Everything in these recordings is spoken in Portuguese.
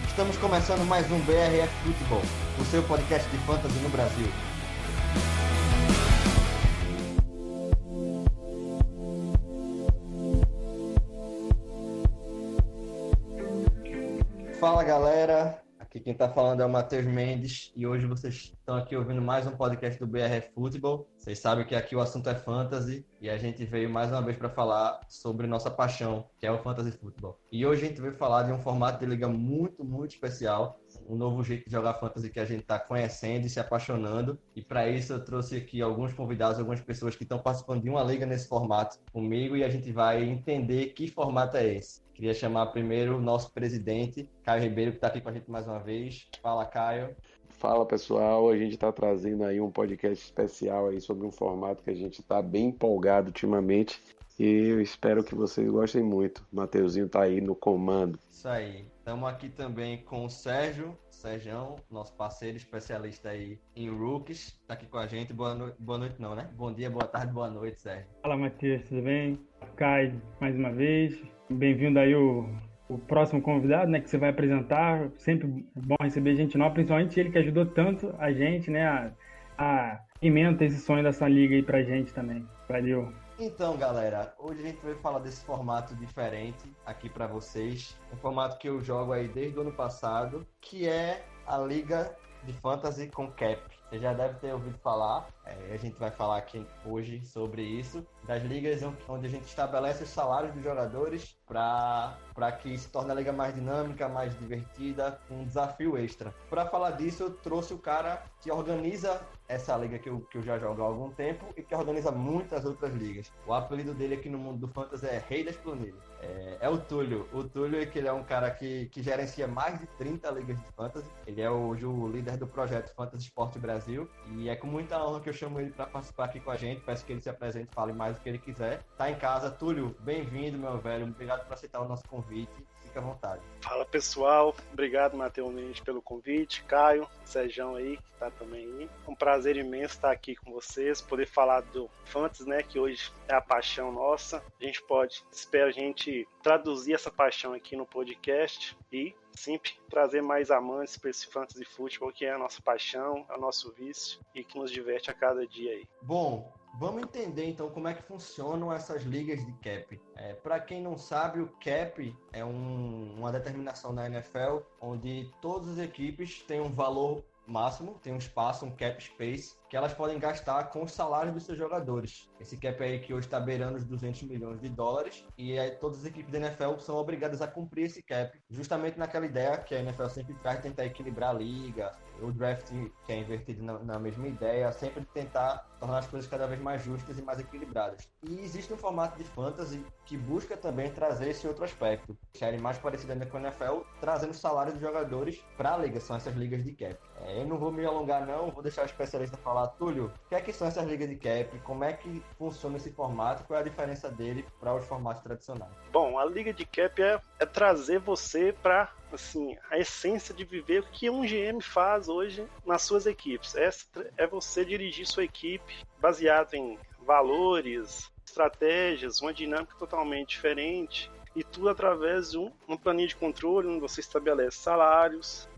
Estamos começando mais um BRF Futebol, o seu podcast de fantasy no Brasil. Fala galera, aqui quem tá falando é o Matheus Mendes e hoje vocês estão aqui ouvindo mais um podcast do BRF Futebol. Vocês sabem que aqui o assunto é fantasy e a gente veio mais uma vez para falar sobre nossa paixão, que é o fantasy futebol. E hoje a gente veio falar de um formato de liga muito especial, um novo jeito de jogar fantasy que a gente está conhecendo e se apaixonando. E para isso eu trouxe aqui alguns convidados, algumas pessoas que estão participando de uma liga nesse formato comigo e a gente vai entender que formato é esse. Queria chamar primeiro o nosso presidente, Caio Ribeiro, que está aqui com a gente mais uma vez. Fala, Caio. Fala, pessoal. A gente está trazendo aí um podcast especial aí sobre um formato que a gente está bem empolgado ultimamente e eu espero que vocês gostem muito. O Mateuzinho está aí no comando. Isso aí. Estamos aqui também com o Sérgio, nosso parceiro especialista aí em rookies. Está aqui com a gente. Boa noite não, né? Bom dia, boa tarde, boa noite, Sérgio. Fala, Matheus, tudo bem? Caio, mais uma vez. Bem-vindo aí o próximo convidado, né, que você vai apresentar. Sempre bom receber gente nova, principalmente ele que ajudou tanto a gente, né, a alimenta esse sonho dessa liga aí pra gente também. Valeu. Então, galera, hoje a gente vai falar desse formato diferente aqui para vocês. Um formato que eu jogo aí desde o ano passado, que é a Liga de Fantasy com Cap. Você já deve ter ouvido falar, a gente vai falar aqui hoje sobre isso, das ligas onde a gente estabelece os salários dos jogadores para que se torne a liga mais dinâmica, mais divertida, com um desafio extra. Para falar disso, eu trouxe o cara que organiza essa liga que eu já jogo há algum tempo e que organiza muitas outras ligas. O apelido dele aqui no mundo do fantasy é Rei das Planilhas. É o Túlio. O Túlio é que ele é um cara que gerencia mais de 30 ligas de fantasy. Ele é hoje o líder do projeto Fantasy Sport Brasil e é com muita honra que eu chamo ele para participar aqui com a gente. Peço que ele se apresente, fale mais do que ele quiser. Tá em casa. Túlio, bem-vindo, meu velho. Obrigado por aceitar o nosso convite. Fica à vontade. Fala, pessoal. Obrigado, Matheus Mendes, pelo convite. Caio, Sérgio aí, que tá também aí. É um prazer imenso estar aqui com vocês, poder falar do Fantasy, né, que hoje é a paixão nossa. Espero a gente traduzir essa paixão aqui no podcast e sempre trazer mais amantes para esse Fantasy Futebol, que é a nossa paixão, é o nosso vício e que nos diverte a cada dia aí. Bom, vamos entender então como é que funcionam essas ligas de cap. Para quem não sabe, o cap é uma determinação da NFL onde todas as equipes têm um valor máximo, tem um espaço, um cap space, que elas podem gastar com os salários dos seus jogadores. Esse cap aí que hoje está beirando os 200 milhões de dólares e aí todas as equipes da NFL são obrigadas a cumprir esse cap, justamente naquela ideia que a NFL sempre traz de tentar equilibrar a liga, o draft que é invertido na mesma ideia, sempre de tentar tornar as coisas cada vez mais justas e mais equilibradas. E existe um formato de fantasy que busca também trazer esse outro aspecto, deixar ele mais parecido ainda com a NFL, trazendo os salários dos jogadores para a liga, são essas ligas de cap. Eu não vou me alongar não, vou deixar o especialista falar. Túlio, o que é que são essas ligas de cap? Como é que funciona esse formato? Qual é a diferença dele para os formatos tradicionais? Bom, a liga de cap é trazer você para assim, a essência de viver o que um GM faz hoje nas suas equipes. É você dirigir sua equipe baseado em valores, estratégias, uma dinâmica totalmente diferente e tudo através de um planilha de controle onde você estabelece salários,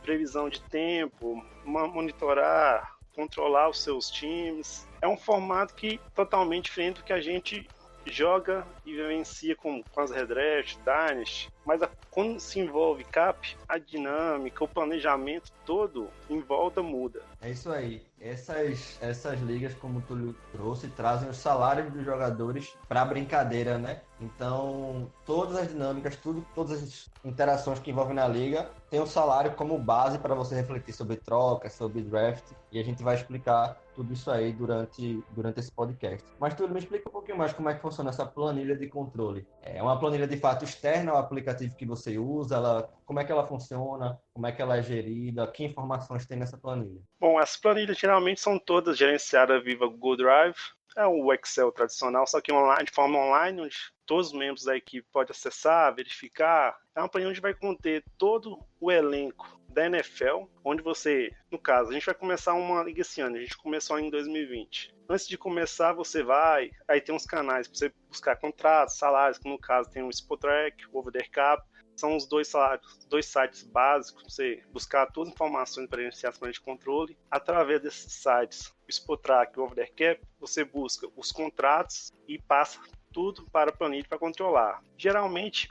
previsão de tempo, monitorar, controlar os seus times. É um formato que totalmente diferente do que a gente joga e vivencia com as redraft, Dynasty, mas quando se envolve cap, a dinâmica, o planejamento todo em volta muda. É isso aí. Essas ligas, como o Túlio trouxe, trazem os salários dos jogadores para a brincadeira, né? Então, todas as dinâmicas, todas as interações que envolvem na liga tem o salário como base para você refletir sobre trocas, sobre draft, e a gente vai explicar tudo isso aí durante esse podcast. Mas Túlio, me explica um pouquinho mais como é que funciona essa planilha de controle. É uma planilha de fato externa ao aplicativo que você usa, como é que ela funciona, como é que ela é gerida, que informações tem nessa planilha? Bom, as planilhas geralmente são todas gerenciadas via Google Drive. É o Excel tradicional, só que online, de forma online, onde todos os membros da equipe podem acessar, verificar. É uma planilha onde vai conter todo o elenco da NFL, onde você, no caso, a gente vai começar uma liga esse ano, a gente começou em 2020. Antes de começar, aí tem uns canais para você buscar contratos, salários, que no caso tem o Spotrac, o Over the Cap, são os dois sites básicos para você buscar todas as informações para iniciar a planilha de controle. Através desses sites, o Spotrac e o Over the Cap, você busca os contratos e passa tudo para a planilha para controlar. Geralmente,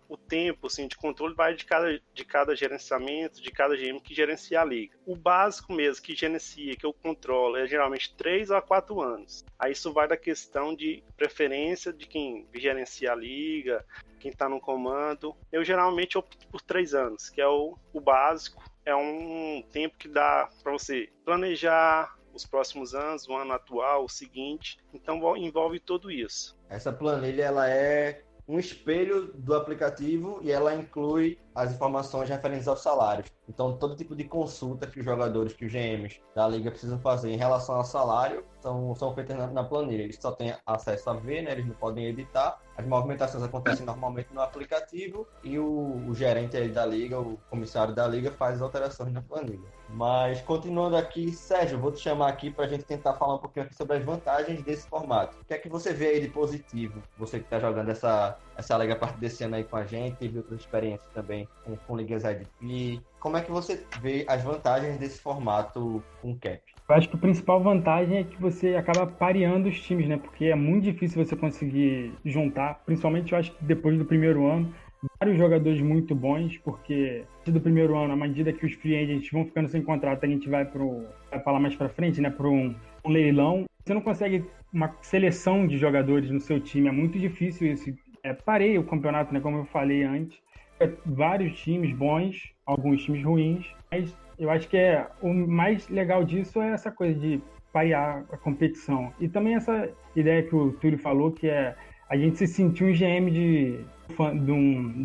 o tempo assim, de controle vai de cada gerenciamento, de cada GM que gerencia a liga. O básico mesmo que gerencia, que eu controlo, é geralmente 3 a 4 anos. Aí isso vai da questão de preferência de quem gerencia a liga, quem está no comando. Eu geralmente opto por 3 anos, que é o básico. É um tempo que dá para você planejar os próximos anos, o ano atual, o seguinte. Então envolve tudo isso. Essa planilha ela é um espelho do aplicativo e ela inclui as informações referentes aos salários. Então, todo tipo de consulta que os jogadores, que os GMs da liga precisam fazer em relação ao salário são feitas na planilha. Eles só têm acesso a ver, né? Eles não podem editar. As movimentações acontecem normalmente no aplicativo e o gerente aí da liga, o comissário da liga, faz as alterações na planilha. Mas, continuando aqui, Sérgio, vou te chamar aqui para a gente tentar falar um pouquinho aqui sobre as vantagens desse formato. O que é que você vê aí de positivo? Você que está jogando essa liga a partir desse ano aí com a gente, teve outras experiências também com ligas IDP. Como é que você vê as vantagens desse formato com cap? Eu acho que a principal vantagem é que você acaba pareando os times, né? Porque é muito difícil você conseguir juntar, principalmente eu acho que depois do primeiro ano, vários jogadores muito bons, porque do primeiro ano, à medida que os free agents vão ficando sem contrato, a gente vai falar mais pra frente, né? Para um leilão. Você não consegue uma seleção de jogadores no seu time, é muito difícil isso. Parei o campeonato, né? Como eu falei antes. Vários times bons, alguns times ruins, mas eu acho que o mais legal disso é essa coisa de parear a competição. E também essa ideia que o Túlio falou, que é a gente se sentir um GM de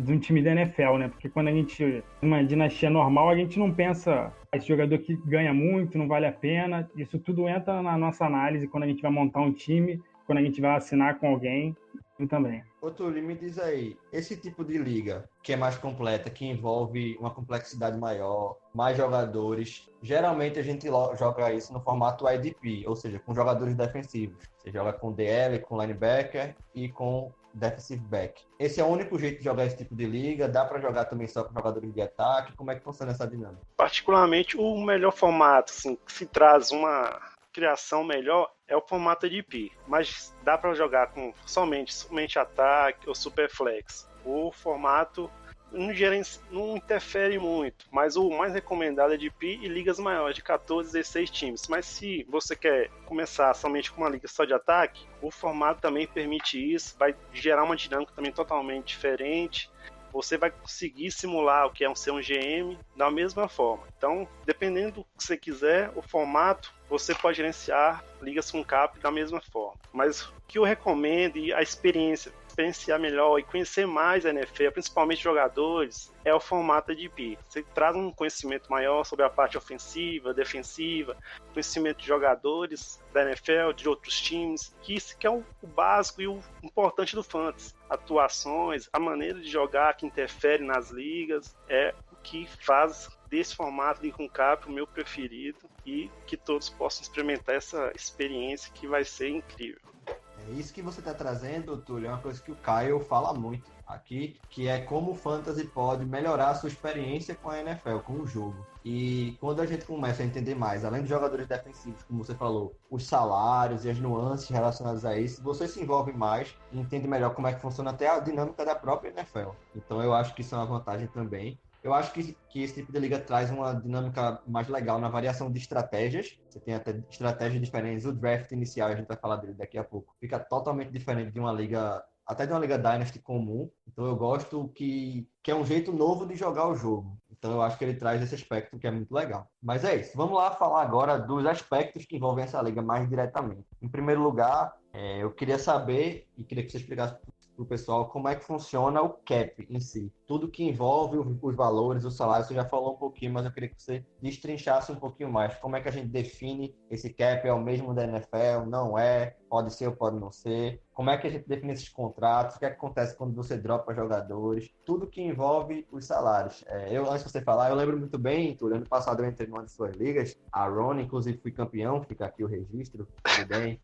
um time da NFL, né? Porque quando a gente, numa dinastia normal, a gente não pensa esse jogador que ganha muito, não vale a pena. Isso tudo entra na nossa análise quando a gente vai montar um time, quando a gente vai assinar com alguém. Eu também. Ô, Túlio, me diz aí, esse tipo de liga que é mais completa, que envolve uma complexidade maior, mais jogadores, geralmente a gente joga isso no formato IDP, ou seja, com jogadores defensivos. Você joga com DL, com linebacker e com defensive back. Esse é o único jeito de jogar esse tipo de liga? Dá para jogar também só com jogadores de ataque? Como é que funciona essa dinâmica? Particularmente, o melhor formato, assim, que se traz uma criação melhor é o formato IDP, mas dá para jogar com somente ataque ou superflex. O formato não interfere muito, mas o mais recomendado é IDP e ligas maiores, de 14, 16 times. Mas se você quer começar somente com uma liga só de ataque, o formato também permite isso, vai gerar uma dinâmica também totalmente diferente. Você vai conseguir simular o que é ser um GM da mesma forma. Então, dependendo do que você quiser, o formato, você pode gerenciar ligas com cap da mesma forma. Mas o que eu recomendo e a experienciar melhor e conhecer mais a NFL, principalmente jogadores, é o formato IDP. Você traz um conhecimento maior sobre a parte ofensiva, defensiva, conhecimento de jogadores da NFL, de outros times, que isso que é o básico e o importante do fantasy. Atuações, a maneira de jogar que interfere nas ligas, é o que faz desse formato de com cap o meu preferido e que todos possam experimentar essa experiência que vai ser incrível. É isso que você está trazendo, Túlio, é uma coisa que o Caio fala muito aqui, que é como o Fantasy pode melhorar a sua experiência com a NFL, com o jogo. E quando a gente começa a entender mais, além de jogadores defensivos, como você falou, os salários e as nuances relacionadas a isso, você se envolve mais e entende melhor como é que funciona até a dinâmica da própria NFL. Então eu acho que isso é uma vantagem também. Eu acho que esse tipo de liga traz uma dinâmica mais legal na variação de estratégias. Você tem até estratégias diferentes. O draft inicial, a gente vai falar dele daqui a pouco, fica totalmente diferente de uma liga, até de uma liga Dynasty comum. Então eu gosto que é um jeito novo de jogar o jogo. Então eu acho que ele traz esse aspecto que é muito legal. Mas é isso. Vamos lá falar agora dos aspectos que envolvem essa liga mais diretamente. Em primeiro lugar, eu queria saber, e queria que você explicasse pro pessoal como é que funciona o cap em si. Tudo que envolve os valores, os salários, você já falou um pouquinho, mas eu queria que você destrinchasse um pouquinho mais. Como é que a gente define esse cap? É o mesmo da NFL? Não é? Pode ser ou pode não ser? Como é que a gente define esses contratos? O que é que acontece quando você dropa jogadores? Tudo que envolve os salários. Antes de você falar, eu lembro muito bem, Túlio, ano passado eu entrei numa de suas ligas, a Ron, inclusive fui campeão, fica aqui o registro, tudo bem?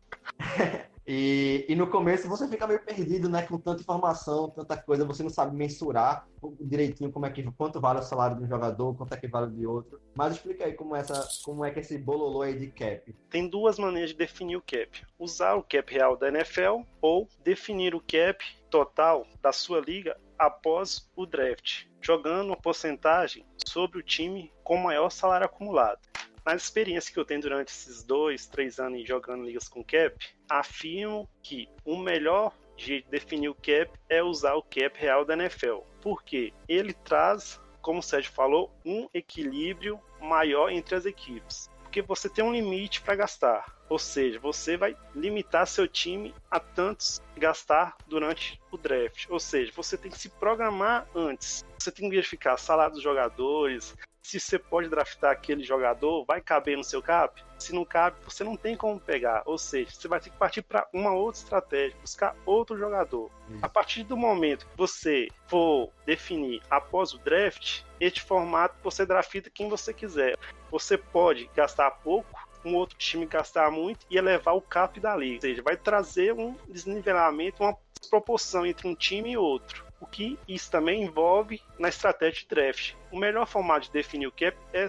E no começo você fica meio perdido, né? Com tanta informação, tanta coisa, você não sabe mensurar direitinho quanto vale o salário de um jogador, quanto é que vale de outro. Mas explica aí como é que esse bololô aí de cap. Tem duas maneiras de definir o cap. Usar o cap real da NFL ou definir o cap total da sua liga após o draft, jogando uma porcentagem sobre o time com maior salário acumulado. Na experiência que eu tenho durante esses 2, 3 anos jogando ligas com cap, afirmo que o melhor jeito de definir o cap é usar o cap real da NFL. Porque ele traz, como o Sérgio falou, um equilíbrio maior entre as equipes. Porque você tem um limite para gastar. Ou seja, você vai limitar seu time a tantos gastar durante o draft. Ou seja, você tem que se programar antes. Você tem que verificar salário dos jogadores, se você pode draftar aquele jogador, vai caber no seu cap? Se não cabe, você não tem como pegar. Ou seja, você vai ter que partir para uma outra estratégia, buscar outro jogador. A partir do momento que você for definir após o draft, este formato você drafta quem você quiser. Você pode gastar pouco, um outro time gastar muito e elevar o cap da liga. Ou seja, vai trazer um desnivelamento, uma desproporção entre um time e outro. O que isso também envolve na estratégia de draft. O melhor formato de definir o cap é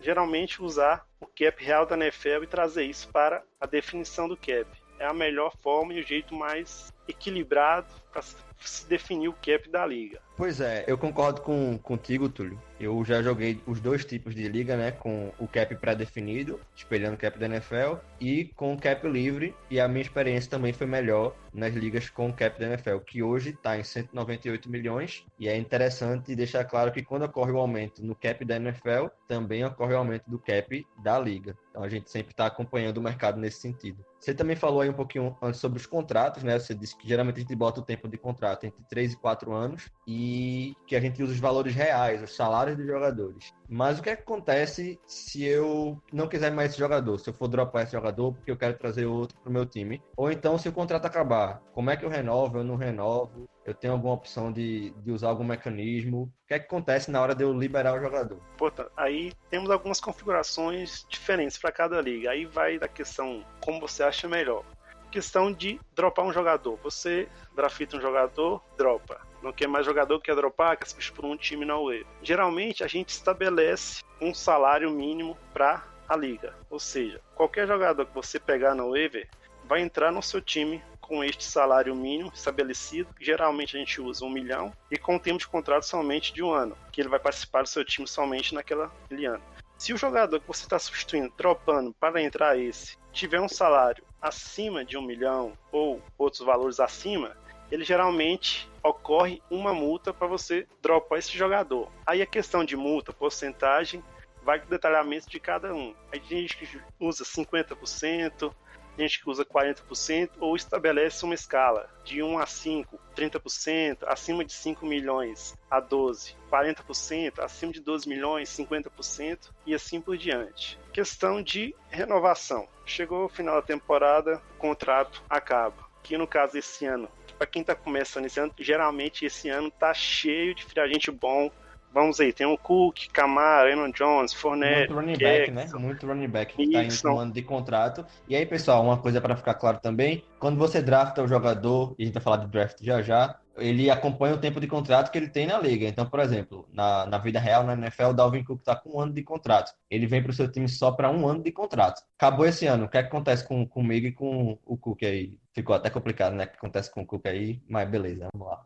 geralmente usar o cap real da NFL e trazer isso para a definição do cap. É a melhor forma e o jeito mais equilibrado para se definir o cap da liga. Pois é, eu concordo contigo, Túlio. Eu já joguei os dois tipos de liga, né? Com o cap pré-definido, espelhando o cap da NFL, e com o cap livre. E a minha experiência também foi melhor nas ligas com o cap da NFL, que hoje está em 198 milhões. E é interessante deixar claro que quando ocorre o aumento no cap da NFL, também ocorre o aumento do cap da liga. Então a gente sempre está acompanhando o mercado nesse sentido. Você também falou aí um pouquinho antes sobre os contratos, né? Você disse que geralmente a gente bota o tempo de contrato entre 3 e 4 anos e que a gente usa os valores reais, os salários dos jogadores. Mas o que acontece se eu não quiser mais esse jogador? Se eu for dropar esse jogador porque eu quero trazer outro para o meu time? Ou então, se o contrato acabar, como é que eu renovo? Eu não renovo? Eu tenho alguma opção de usar algum mecanismo? O que é que acontece na hora de eu liberar o jogador? Portanto, aí temos algumas configurações diferentes para cada liga. Aí vai da questão como você acha melhor. Questão de dropar um jogador. Você drafta um jogador, dropa. Não quer mais jogador, quer dropar, quer se por um time na UE. Geralmente a gente estabelece um salário mínimo para a liga. Ou seja, qualquer jogador que você pegar na waiver vai entrar no seu time com este salário mínimo estabelecido, que geralmente a gente usa 1 milhão, e com um tempo de contrato somente de 1 ano, que ele vai participar do seu time somente naquele ano. Se o jogador que você está substituindo, dropando para entrar esse, tiver um salário acima de 1 milhão ou outros valores acima, ele geralmente ocorre uma multa para você dropar esse jogador. Aí a questão de multa, porcentagem, vai com o detalhamento de cada um. Aí tem gente que usa 50%, gente que usa 40% ou estabelece uma escala de 1 a 5, 30%, acima de 5 milhões a 12, 40%, acima de 12 milhões, 50% e assim por diante. Questão de renovação. Chegou o final da temporada, o contrato acaba. Que no caso esse ano, para quem está começando esse ano, geralmente esse ano está cheio de free agent bom. Vamos aí, tem o Cook, Kamara, Aaron Jones, Fournette, muito running back, né? Muito running back que está em um ano de contrato. E aí, pessoal, uma coisa para ficar claro também, quando você drafta o jogador, e a gente vai falar de draft já já, ele acompanha o tempo de contrato que ele tem na liga. Então, por exemplo, na vida real, na NFL, o Dalvin Cook está com 1 ano de contrato. Ele vem para o seu time só para 1 ano de contrato. Acabou esse ano. O que é que acontece comigo e com o Cook aí? Ficou até complicado, né? O que acontece com o Cook aí, mas beleza, vamos lá.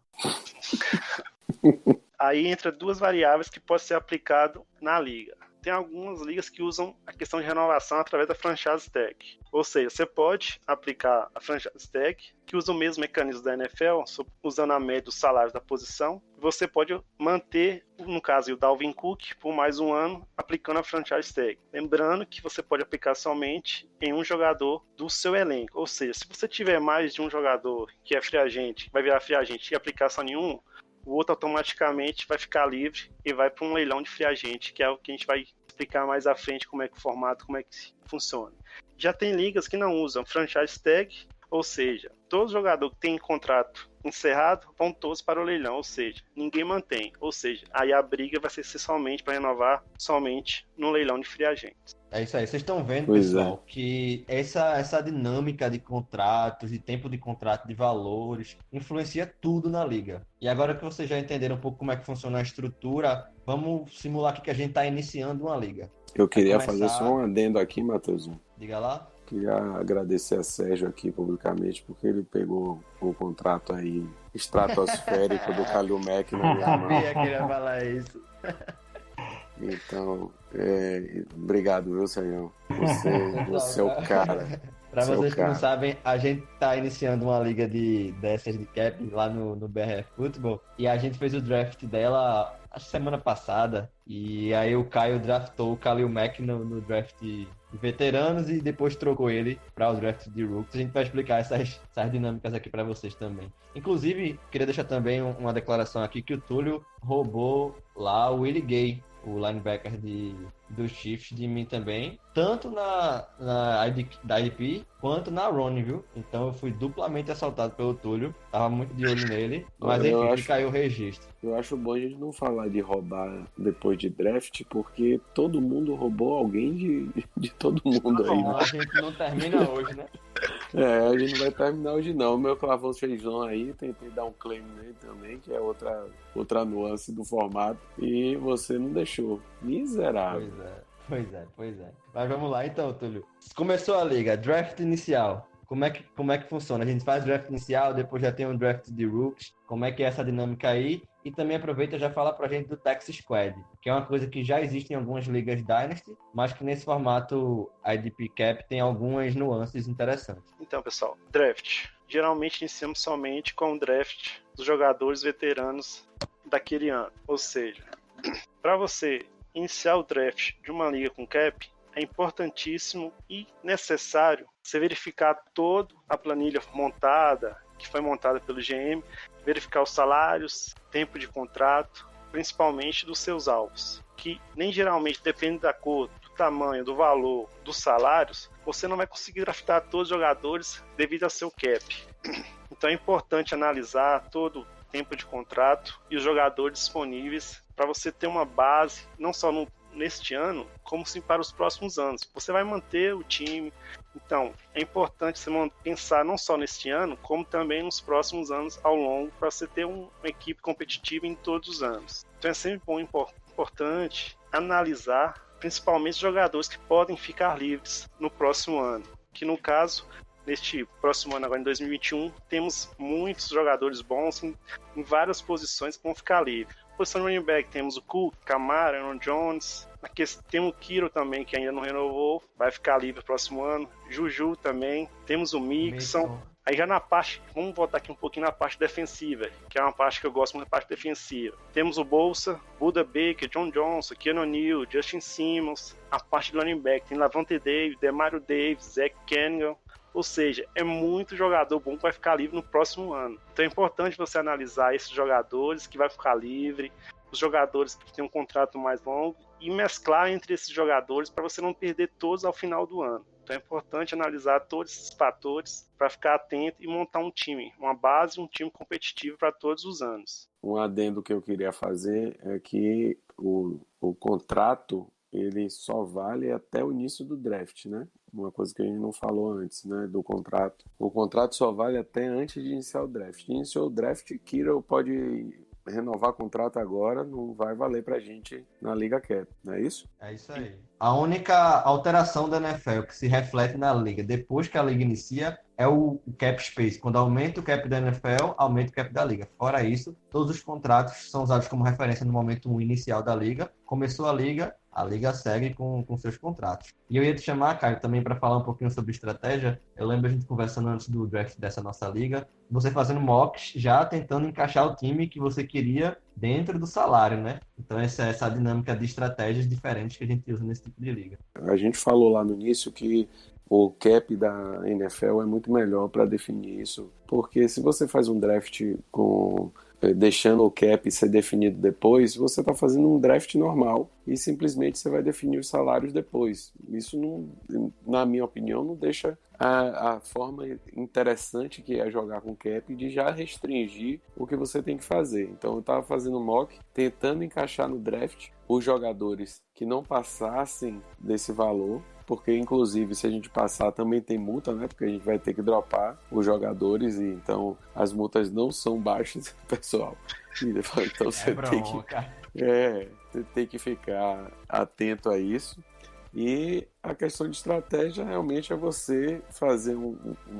Aí entra duas variáveis que podem ser aplicado na liga. tem algumas ligas que usam a questão de renovação através da franchise tag. Ou seja, você pode aplicar a franchise tag, que usa o mesmo mecanismo da NFL, usando a média dos salários da posição. Você pode manter, no caso, o Dalvin Cook por mais um ano, aplicando a franchise tag. Lembrando que você pode aplicar somente em um jogador do seu elenco. Ou seja, se você tiver mais de um jogador que é free agent, vai virar free agent e aplicar só nenhum, o outro automaticamente vai ficar livre e vai para um leilão de free agent, que é o que a gente vai explicar mais à frente como é que o formato, como é que funciona. Já tem ligas que não usam franchise tag, ou seja, todo jogador que tem contrato encerrado vão todos para o leilão, ou seja, ninguém mantém. Ou seja, aí a briga vai ser somente para renovar somente no leilão de free agents. É isso aí, vocês estão vendo, Pois pessoal, que essa dinâmica de contratos, de tempo de contrato, de valores, influencia tudo na liga. E agora que vocês já entenderam um pouco como é que funciona a estrutura, vamos simular aqui que a gente está iniciando uma liga. Eu queria Vai fazer começar- só um adendo aqui, Matheusinho. Diga lá. Queria agradecer a Sérgio aqui publicamente, porque ele pegou o contrato aí estratosférico do Kalil Mack na minha mão. Sabia que ele ia falar isso. Então, obrigado, viu, Sérgio? Você é o cara. Para Seu vocês que não cara. sabem, a gente está iniciando uma liga dessas de cap lá no BRF Football e a gente fez o draft dela a semana passada e aí o Caio draftou o Kalil Mack no draft de veteranos e depois trocou ele para o draft de rookies. A gente vai explicar essas dinâmicas aqui para vocês também. Inclusive, queria deixar também uma declaração aqui que o Túlio roubou lá o Willie Gay, o linebacker dos Chiefs, de mim também, tanto da IDP quanto na Ronnie, viu? Então eu fui duplamente assaltado pelo Túlio, tava muito de olho nele, mas Eu enfim, acho- caiu o registro. Eu acho bom a gente não falar de roubar depois de draft, porque todo mundo roubou alguém de todo mundo aí. Bom, a gente não termina hoje, né? A gente não vai terminar hoje não. O meu clavou o feijão aí, tentei dar um claim nele também, que é outra nuance do formato, e você não deixou. Miserável. Pois é. Mas vamos lá então, Túlio. Começou a liga, draft inicial. Como é que funciona? A gente faz draft inicial, depois já tem um draft de rookies. Como é que é essa dinâmica aí? E também aproveita e já fala pra gente do Tax Squad, que é uma coisa que já existe em algumas ligas Dynasty, mas que nesse formato IDP Cap tem algumas nuances interessantes. Então, pessoal, draft. Geralmente iniciamos somente com o draft dos jogadores veteranos daquele ano. Ou seja, para você iniciar o draft de uma liga com cap, é importantíssimo e necessário você verificar toda a planilha montada, que foi montada pelo GM, verificar os salários, tempo de contrato, principalmente dos seus alvos, que nem geralmente depende da cor, do tamanho, do valor, dos salários, você não vai conseguir draftar todos os jogadores devido ao seu cap. Então é importante analisar todo o tempo de contrato e os jogadores disponíveis para você ter uma base, não só neste ano, como sim para os próximos anos. Você vai manter o time, então é importante você pensar não só neste ano, como também nos próximos anos ao longo, para você ter uma equipe competitiva em todos os anos. Então é sempre importante analisar principalmente jogadores que podem ficar livres no próximo ano, que no caso, neste próximo ano, agora em 2021, temos muitos jogadores bons em várias posições que vão ficar livres. Posição de running back, temos o Cook, Kamara, Aaron Jones. Aqui temos o Kiro também, que ainda não renovou, vai ficar livre no próximo ano. Juju também. Temos o Mixon. Aí já na parte, vamos voltar aqui um pouquinho na parte defensiva, que é uma parte que eu gosto muito da parte defensiva. Temos o Bolsa, Buda Baker, John Johnson, Keanu Neal, Justin Simmons. A parte do running back tem Lavonte David, Demario Davis, Zach Kenyon. Ou seja, é muito jogador bom que vai ficar livre no próximo ano. Então é importante você analisar esses jogadores que vai ficar livre, os jogadores que têm um contrato mais longo e mesclar entre esses jogadores para você não perder todos ao final do ano. Então é importante analisar todos esses fatores para ficar atento e montar um time, uma base, um time competitivo para todos os anos. Um adendo que eu queria fazer é que o contrato ele só vale até o início do draft, né? Uma coisa que a gente não falou antes, né? Do contrato. O contrato só vale até antes de iniciar o draft. Iniciou o draft, Kiro pode renovar o contrato agora, não vai valer pra gente na Liga Cap, não é isso? É isso aí. A única alteração da NFL que se reflete na liga depois que a liga inicia é o cap space. Quando aumenta o cap da NFL, aumenta o cap da liga. Fora isso, todos os contratos são usados como referência no momento inicial da liga. Começou a liga, a liga segue com seus contratos. E eu ia te chamar, Caio, também para falar um pouquinho sobre estratégia. Eu lembro a gente conversando antes do draft dessa nossa liga, você fazendo mocks, já tentando encaixar o time que você queria dentro do salário, né? Então essa dinâmica de estratégias diferentes que a gente usa nesse tipo de liga. A gente falou lá no início que o cap da NFL é muito melhor para definir isso, porque se você faz um draft deixando o cap ser definido depois, você está fazendo um draft normal e simplesmente você vai definir os salários depois. Isso, não, na minha opinião, não deixa a forma interessante que é jogar com cap de já restringir o que você tem que fazer. Então eu estava fazendo mock, tentando encaixar no draft os jogadores que não passassem desse valor, porque inclusive se a gente passar também tem multa, né? Porque a gente vai ter que dropar os jogadores e então as multas não são baixas, pessoal. Então você tem que ficar atento a isso. E a questão de estratégia realmente é você fazer um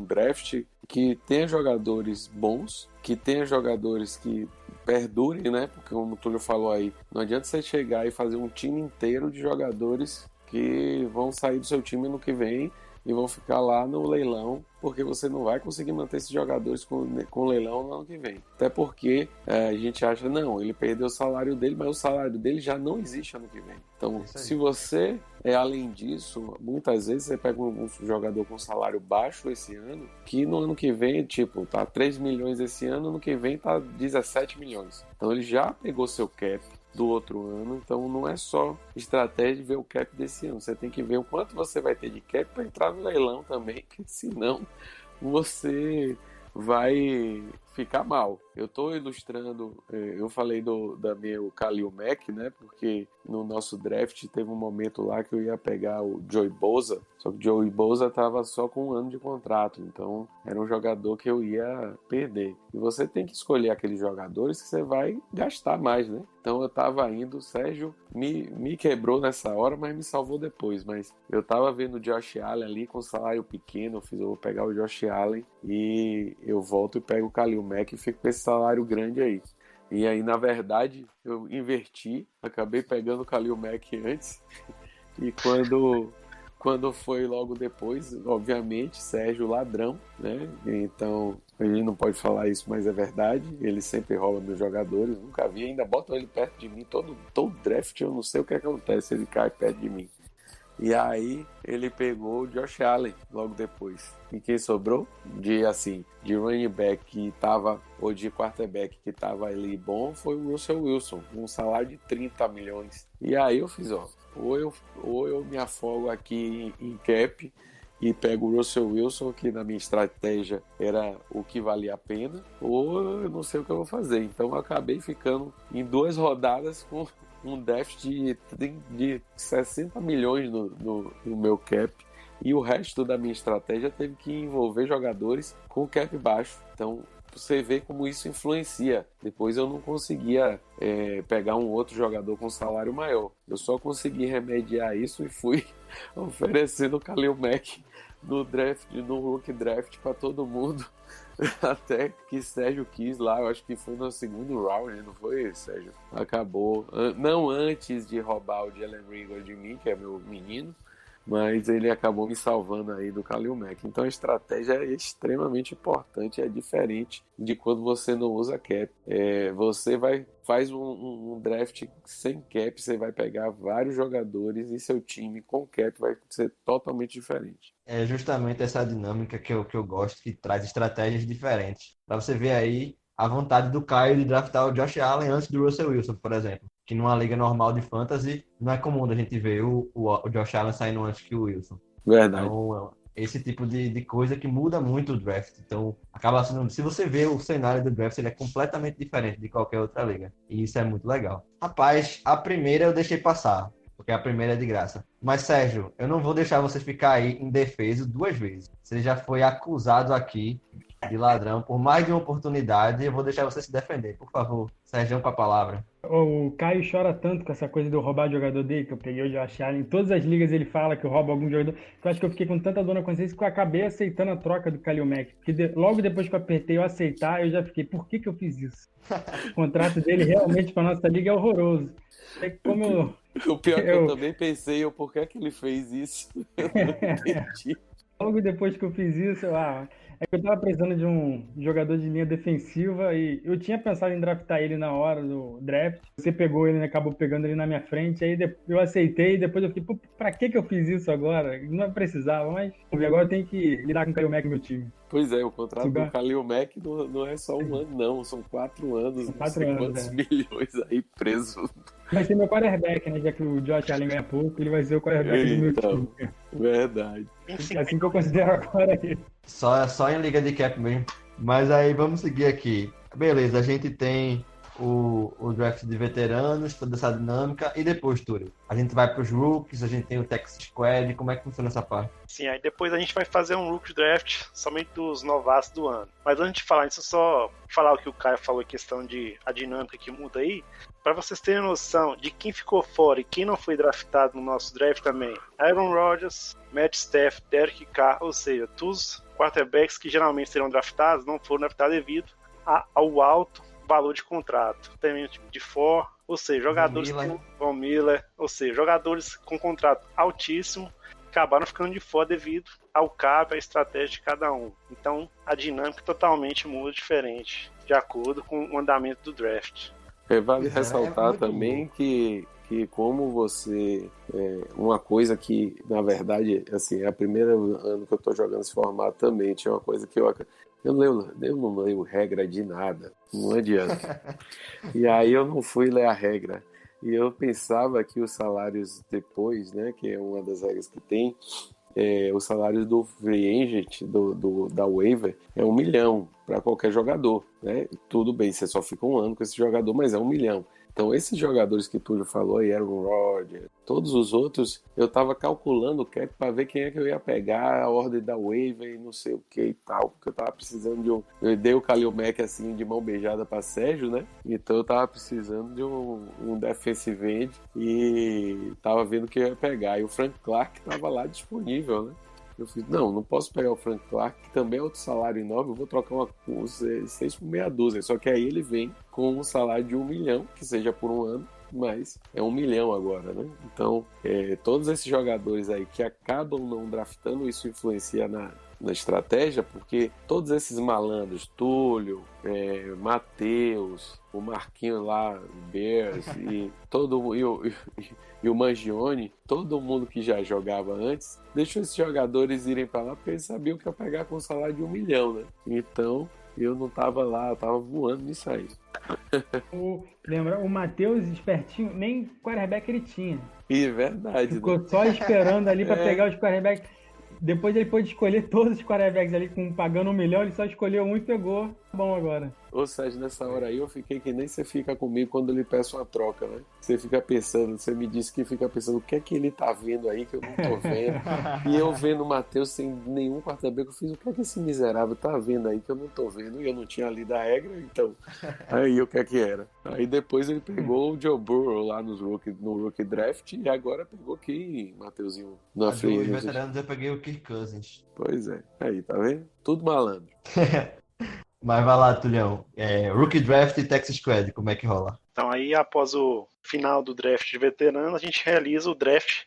draft que tenha jogadores bons, que tenha jogadores que perdurem, né? Porque como o Túlio falou aí, não adianta você chegar e fazer um time inteiro de jogadores que vão sair do seu time no que vem e vão ficar lá no leilão, porque você não vai conseguir manter esses jogadores com leilão no ano que vem. Até porque a gente acha, não, ele perdeu o salário dele, mas o salário dele já não existe ano que vem. Então, se você, além disso, muitas vezes você pega um jogador com salário baixo esse ano, que no ano que vem, tipo, tá 3 milhões esse ano que vem tá 17 milhões. Então ele já pegou seu cap do outro ano, então não é só estratégia de ver o cap desse ano, você tem que ver o quanto você vai ter de cap para entrar no leilão também, porque senão você vai ficar mal. Eu estou ilustrando, eu falei da meu Khalil Mack, né, porque no nosso draft teve um momento lá que eu ia pegar o Joey Bosa, só que o Joey Bosa estava só com 1 ano de contrato, então era um jogador que eu ia perder. E você tem que escolher aqueles jogadores que você vai gastar mais, né? Então eu estava indo, o Sérgio me quebrou nessa hora, mas me salvou depois. Mas eu estava vendo o Josh Allen ali com salário pequeno, eu vou pegar o Josh Allen e eu volto e pego o Khalil Mack e fico com esse salário grande aí. E aí, na verdade, eu inverti, acabei pegando o Khalil Mack antes e quando foi logo depois, obviamente, Sérgio ladrão, né? Então, a gente não pode falar isso, mas é verdade. Ele sempre rouba meus jogadores, nunca vi, ainda botam ele perto de mim. Todo draft, eu não sei o que acontece, ele cai perto de mim. E aí, ele pegou o Josh Allen logo depois. E quem sobrou? De running back que tava, ou de quarterback que tava ali bom, foi o Russell Wilson, um salário de 30 milhões. E aí eu fiz, ou eu me afogo aqui em cap e pego o Russell Wilson, que na minha estratégia era o que valia a pena, ou eu não sei o que eu vou fazer. Então eu acabei ficando em 2 rodadas com um déficit de 60 milhões no meu cap. E o resto da minha estratégia teve que envolver jogadores com cap baixo. Então você vê como isso influencia. Depois eu não conseguia pegar um outro jogador com salário maior. Eu só consegui remediar isso e fui oferecendo o Khalil Mack no rookie draft para todo mundo. Até que Sérgio quis lá, eu acho que foi no segundo round, não foi, Sérgio? Acabou, não antes de roubar o Jalen Rigor de mim, que é meu menino, mas ele acabou me salvando aí do Khalil Mack. Então a estratégia é extremamente importante, é diferente de quando você não usa cap. Você faz um draft sem cap, você vai pegar vários jogadores e seu time com cap vai ser totalmente diferente. É justamente essa dinâmica que eu gosto, que traz estratégias diferentes. Para você ver aí a vontade do Caio de draftar o Josh Allen antes do Russell Wilson, por exemplo. Que numa liga normal de fantasy, não é comum a gente ver o Josh Allen saindo antes que o Wilson. Verdade. Então, esse tipo de coisa que muda muito o draft. Então, acaba sendo... Se você vê o cenário do draft, ele é completamente diferente de qualquer outra liga. E isso é muito legal. Rapaz, a primeira eu deixei passar, porque a primeira é de graça. Mas, Sérgio, eu não vou deixar você ficar aí indefeso 2 vezes. Você já foi acusado aqui de ladrão por mais de uma oportunidade. Eu vou deixar você se defender, por favor. Sérgio, com a palavra. O Caio chora tanto com essa coisa de eu roubar jogador dele, que eu peguei o Josh Allen. Em todas as ligas ele fala que eu roubo algum jogador. Que eu acho que eu fiquei com tanta dor na consciência que eu acabei aceitando a troca do Khalil Mack. Porque logo depois que eu apertei eu aceitar, eu já fiquei, por que eu fiz isso? O contrato dele realmente para nossa liga é horroroso. É como O pior é que eu também pensei, por que é que ele fez isso? Eu não entendi. Logo depois que eu fiz isso, é que eu tava precisando de um jogador de linha defensiva e eu tinha pensado em draftar ele na hora do draft. Você pegou ele, né, acabou pegando ele na minha frente, aí eu aceitei e depois eu fiquei, pô, pra que eu fiz isso agora? Não precisava, mas agora eu tenho que lidar com o Khalil Mack no meu time. Pois é, o contrato do Khalil Mack não é só um ano, não. São 4 anos, São não sei quantos milhões aí presos. Vai ser meu quarterback, né? Já que o Josh Allen ganha pouco, ele vai ser o quarterback do meu time. Verdade. Assim que eu considero agora ele. Só em liga de cap mesmo. Mas aí vamos seguir aqui. Beleza, a gente tem o draft de veteranos, toda essa dinâmica, e depois, Túlio? A gente vai para os rookies, a gente tem o Texas Squad, como é que funciona essa parte? Sim, aí depois a gente vai fazer um rookie draft somente dos novatos do ano. Mas antes de falar isso, só falar o que o Caio falou, a questão de a dinâmica que muda aí, para vocês terem noção de quem ficou fora e quem não foi draftado no nosso draft também. Aaron Rodgers, Matt Stafford, Derek Carr, ou seja, todos os quarterbacks que geralmente serão draftados não foram draftados devido ao alto valor de contrato. Também tipo de for, ou seja, jogadores Von Miller, ou seja, jogadores com contrato altíssimo acabaram ficando de fora devido ao cap, à estratégia de cada um. Então, a dinâmica totalmente muda diferente de acordo com o andamento do draft. Vale ressaltar também que como você... uma coisa que, na verdade, assim, é o primeiro ano que eu tô jogando esse formato também, tinha uma coisa que eu não leio regra de nada, não adianta. E aí eu não fui ler a regra. E eu pensava que os salários depois, né, que é uma das regras que tem, os salários do free agent, da waiver, é $1 milhão para qualquer jogador, né? Tudo bem, você só fica um ano com esse jogador, mas é $1 milhão. Então, esses jogadores que tu já falou aí, Aaron Rodgers, todos os outros, eu tava calculando o cap para ver quem é que eu ia pegar, a ordem da waiver e não sei o que e tal, porque eu tava precisando de um... Eu dei o Khalil Mack assim, de mão beijada para Sérgio, né? Então, eu tava precisando de um defensive end e tava vendo que eu ia pegar. E o Frank Clark tava lá disponível, né? Eu fiz, não posso pegar o Frank Clark, que também é outro salário enorme, eu vou trocar 6 por meia dúzia. Só que aí ele vem com um salário de $1 milhão, que seja por um ano, mas é $1 milhão agora, né? Então, todos esses jogadores aí que acabam não draftando, isso influencia na estratégia, porque todos esses malandros, Túlio, Matheus, o Marquinhos lá, Bears, e o Mangione, todo mundo que já jogava antes, deixou esses jogadores irem para lá porque eles sabiam que ia pegar com um salário de $1 milhão, né? Então, eu não tava lá, eu tava voando nisso aí. Lembra, o Matheus, espertinho, nem quarterback ele tinha. E verdade. Ficou só esperando ali para pegar os quarterbacks. Depois ele pôde escolher todos os quarterbacks ali, pagando $1 milhão, ele só escolheu um e pegou. Bom agora. Ou seja, nessa hora aí eu fiquei que nem você fica comigo quando ele peça uma troca, né? Você fica pensando, você me disse que fica pensando o que é que ele tá vendo aí que eu não tô vendo. E eu vendo o Matheus sem nenhum quarterback, eu fiz o que é que esse miserável tá vendo aí que eu não tô vendo. E eu não tinha lido a regra, então. Aí o que é que era? Aí depois ele pegou o Joe Burrow lá no rookie draft e agora pegou quem, Mateuzinho? Na free agent. Dos veteranos eu peguei o Kirk Cousins. Pois é. Aí, tá vendo? Tudo malandro. Mas vai lá, Tulhão. Rookie Draft e Texas Squad, como é que rola? Então aí, após o final do draft de veteranos, a gente realiza o draft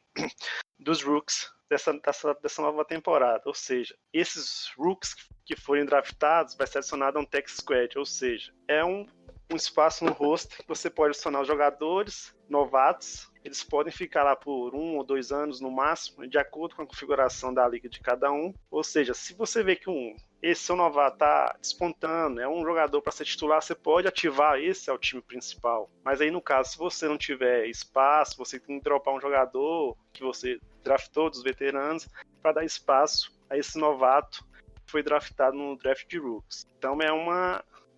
dos rookies dessa nova temporada. Ou seja, esses rookies que forem draftados vai ser adicionado a um Texas Squad. Ou seja, é um espaço no roster que você pode adicionar os jogadores novatos. Eles podem ficar lá por 1 ou 2 anos no máximo, de acordo com a configuração da liga de cada um. Ou seja, se você vê que esse seu novato está despontando, é um jogador para ser titular, você pode ativar esse ao time principal. Mas aí, no caso, se você não tiver espaço, você tem que dropar um jogador que você draftou dos veteranos para dar espaço a esse novato que foi draftado no draft de rookies. Então é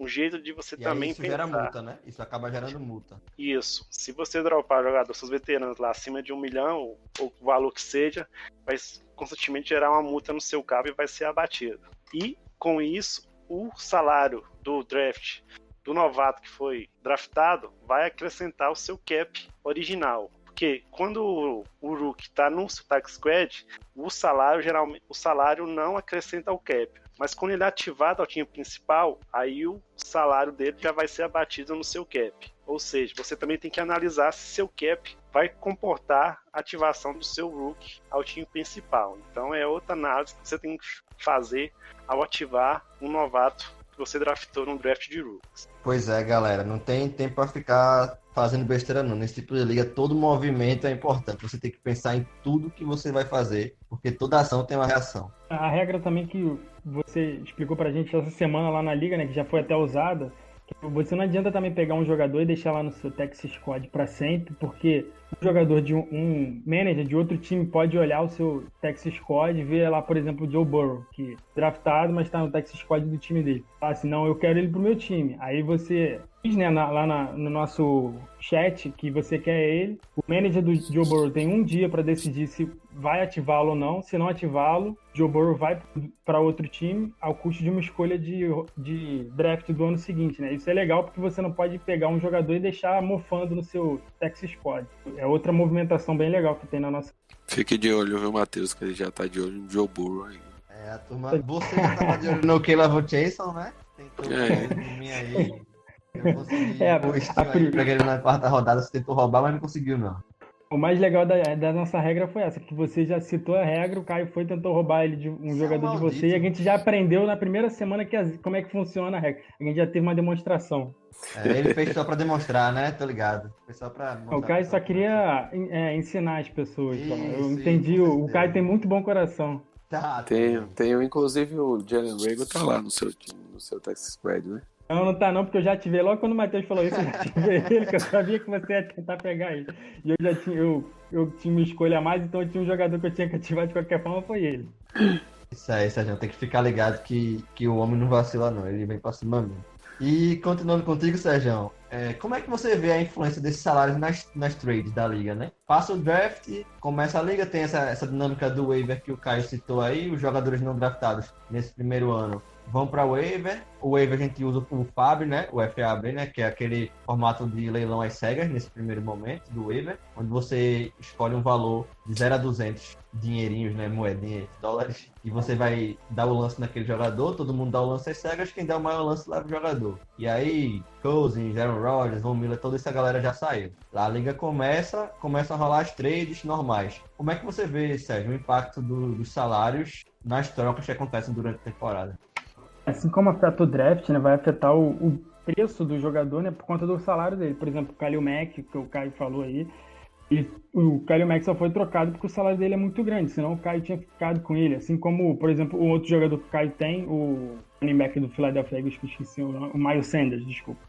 um jeito de você também isso pensar. Gera multa, né? Isso acaba gerando multa. Isso. Se você dropar jogador, seus veteranos lá acima de $1 milhão, ou o valor que seja, vai constantemente gerar uma multa no seu cabo e vai ser abatido. E, com isso, o salário do draft do novato que foi draftado vai acrescentar o seu cap original. Porque quando o rookie está no tax squad, o salário não acrescenta ao cap. Mas quando ele é ativado ao time principal, aí o salário dele já vai ser abatido no seu cap. Ou seja, você também tem que analisar se seu cap vai comportar a ativação do seu rookie ao time principal. Então é outra análise que você tem que fazer ao ativar um novato que você draftou num draft de rookies. Pois é, galera, não tem tempo para ficar fazendo besteira não. Nesse tipo de liga, todo movimento é importante. Você tem que pensar em tudo que você vai fazer, porque toda ação tem uma reação. A regra também que você explicou pra gente essa semana lá na liga, né, que já foi até usada, que você não adianta também pegar um jogador e deixar lá no seu Texas Squad pra sempre, porque um jogador de um manager de outro time pode olhar o seu Texas Squad e ver lá, por exemplo, o Joe Burrow, que é draftado, mas tá no Texas Squad do time dele. Fala assim, não, eu quero ele pro meu time. Aí você diz, né, no nosso chat que você quer ele. O manager do Joe Burrow tem um dia para decidir se vai ativá-lo ou não. Se não ativá-lo, Joe Burrow vai para outro time ao custo de uma escolha de draft do ano seguinte, né? Isso é legal porque você não pode pegar um jogador e deixar mofando no seu Texas Squad. É outra movimentação bem legal que tem na nossa. Fique de olho, viu, Matheus, que ele já tá de olho no Joe Burrow aí. É, a turma... Você já tava de olho no Caleb Jason, né? Tentou de mim aí. Eu consegui pra ele na quarta rodada, você tentou roubar, mas não conseguiu, não. O mais legal da nossa regra foi essa, que você já citou a regra, o Caio foi e tentou roubar ele de um jogador de você, e a gente já aprendeu na primeira semana como é que funciona a regra. A gente já teve uma demonstração. Ele fez só pra demonstrar, né? Tô ligado. Foi só pra mostrar. O Caio só queria ensinar as pessoas. Isso, eu entendi, o Caio tem muito bom coração. Tá, tenho, inclusive o Jalen Rager tá lá no seu time, no seu Texas Squad, né? Não tá não, porque eu já ativei logo quando o Matheus falou isso, eu já ativei ele, que eu sabia que você ia tentar pegar ele. E eu tinha uma escolha a mais, então eu tinha um jogador que eu tinha que ativar de qualquer forma, foi ele. Isso aí, Sérgio, tem que ficar ligado que o homem não vacila não, ele vem pra cima mesmo. E continuando contigo, Sérgio, como é que você vê a influência desses salários nas trades da liga, né? Passa o draft, começa a liga, tem essa dinâmica do waiver que o Caio citou aí, os jogadores não draftados nesse primeiro ano vão para o waiver a gente usa o FAB, né? O FAB, né? Que é aquele formato de leilão às cegas nesse primeiro momento do waiver, onde você escolhe um valor de 0 a 200 dinheirinhos, né? Moedinhas, dólares, e você vai dar o lance naquele jogador, todo mundo dá o lance às cegas, quem der o maior lance leva o jogador. E aí, Cousins, Aaron Rodgers, Von Miller, toda essa galera já saiu. Lá a liga começa a rolar as trades normais. Como é que você vê, Sérgio, o impacto dos salários nas trocas que acontecem durante a temporada? Assim como afeta o draft, né, vai afetar o preço do jogador, né, por conta do salário dele. Por exemplo, o Khalil Mack, que o Caio falou aí, e o Khalil Mack só foi trocado porque o salário dele é muito grande, senão o Caio tinha ficado com ele. Assim como, por exemplo, o outro jogador que o Caio tem, o running back do Philadelphia Eagles, que eu esqueci o nome, o Miles Sanders, desculpa.